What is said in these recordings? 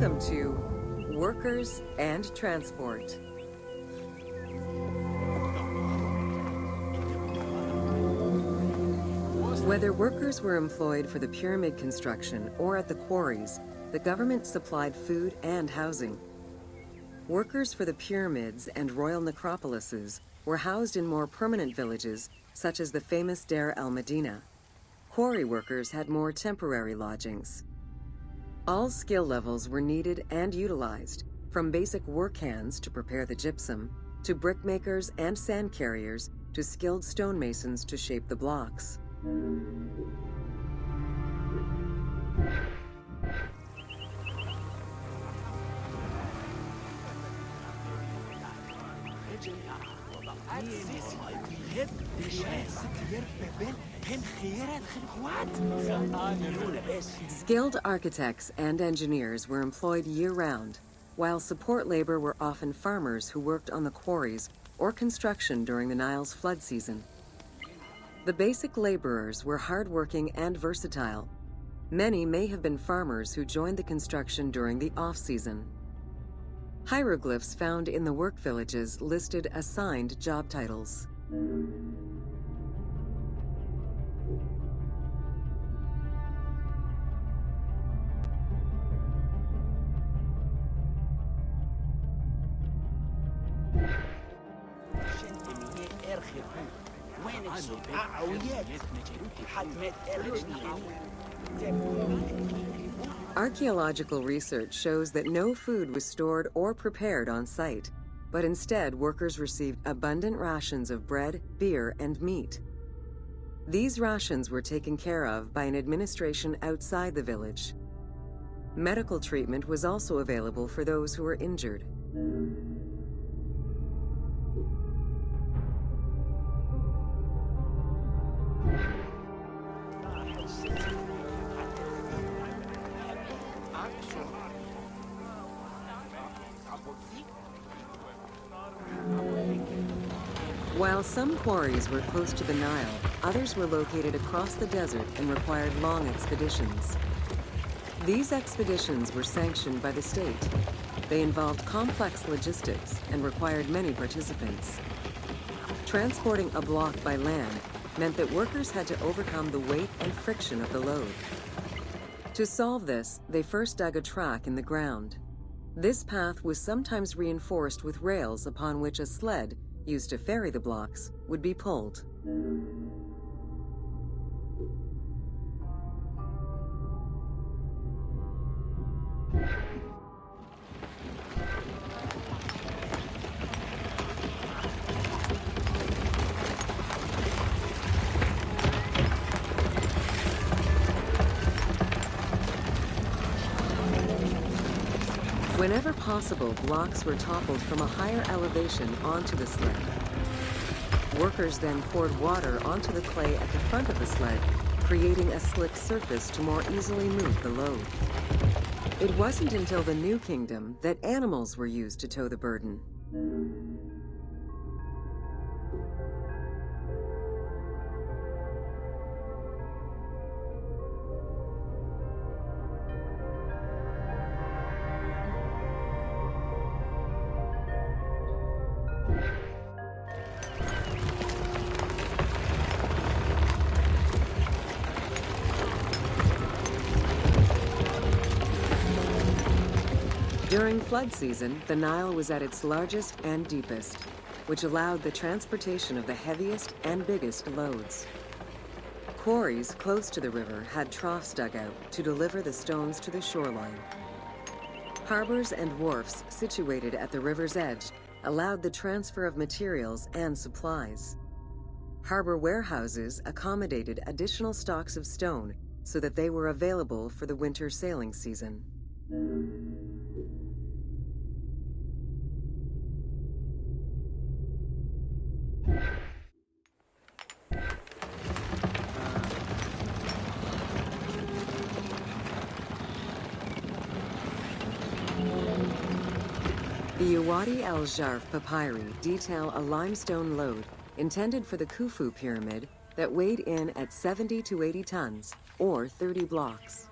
Welcome to Workers and Transport. Whether workers were employed for the pyramid construction or at the quarries, the government supplied food and housing. Workers for the pyramids and royal necropolises were housed in more permanent villages, such as the famous Deir el-Medina. Quarry workers had more temporary lodgings. All skill levels were needed and utilized, from basic work hands to prepare the gypsum, to brickmakers and sand carriers, to skilled stonemasons to shape the blocks. Skilled architects and engineers were employed year-round, while support labor were often farmers who worked on the quarries or construction during the Nile's flood season. The basic laborers were hardworking and versatile. Many may have been farmers who joined the construction during the off-season. Hieroglyphs found in the work villages listed assigned job titles. Archaeological research shows that no food was stored or prepared on site, but instead workers received abundant rations of bread, beer, and meat. These rations were taken care of by an administration outside the village. Medical treatment was also available for those who were injured. While some quarries were close to the Nile, others were located across the desert and required long expeditions. These expeditions were sanctioned by the state. They involved complex logistics and required many participants. Transporting a block by land meant that workers had to overcome the weight and friction of the load. To solve this, they first dug a track in the ground. This path was sometimes reinforced with rails upon which a sled, used to ferry the blocks, would be pulled. Whenever possible, blocks were toppled from a higher elevation onto the sled. Workers then poured water onto the clay at the front of the sled, creating a slick surface to more easily move the load. It wasn't until the New Kingdom that animals were used to tow the burden. During flood season, the Nile was at its largest and deepest, which allowed the transportation of the heaviest and biggest loads. Quarries close to the river had troughs dug out to deliver the stones to the shoreline. Harbors and wharfs situated at the river's edge allowed the transfer of materials and supplies. Harbor warehouses accommodated additional stocks of stone so that they were available for the winter sailing season. The Wadi el-Jarf papyri detail a limestone load intended for the Khufu pyramid that weighed in at 70 to 80 tons, or 30 blocks.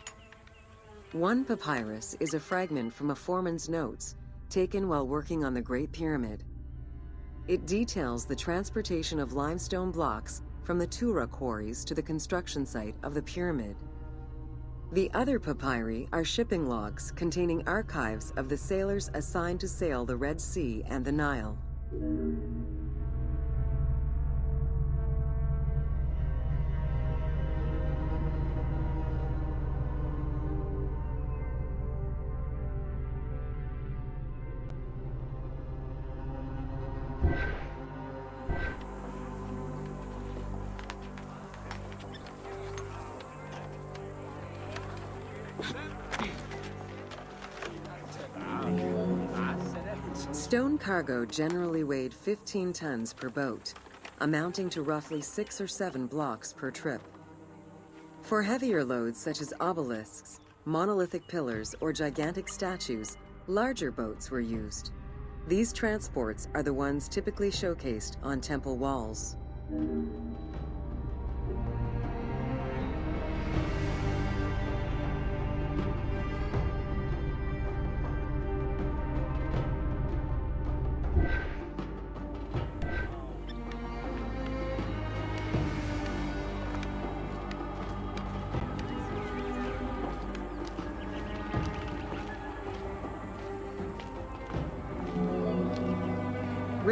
One papyrus is a fragment from a foreman's notes taken while working on the Great Pyramid. It details the transportation of limestone blocks from the Tura quarries to the construction site of the pyramid. The other papyri are shipping logs containing archives of the sailors assigned to sail the Red Sea and the Nile. Stone cargo generally weighed 15 tons per boat, amounting to roughly 6 or 7 blocks per trip. For heavier loads such as obelisks, monolithic pillars, or gigantic statues, larger boats were used. These transports are the ones typically showcased on temple walls.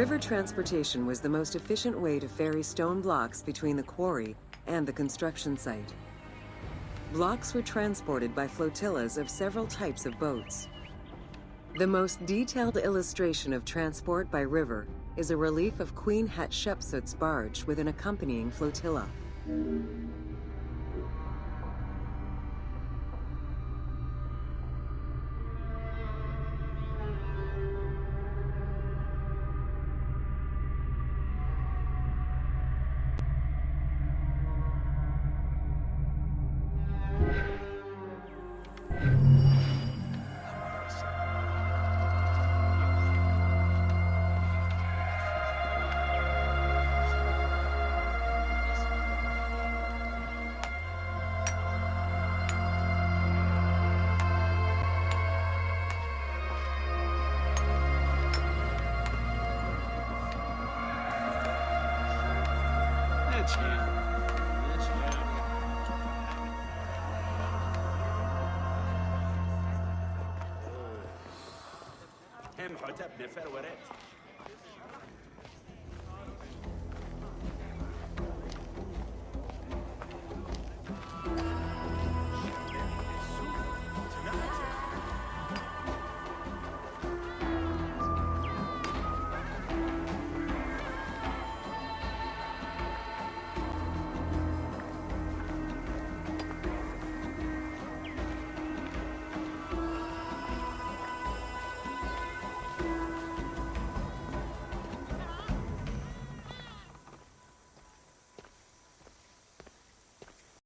River transportation was the most efficient way to ferry stone blocks between the quarry and the construction site. Blocks were transported by flotillas of several types of boats. The most detailed illustration of transport by river is a relief of Queen Hatshepsut's barge with an accompanying flotilla. هم حتب نفر ورد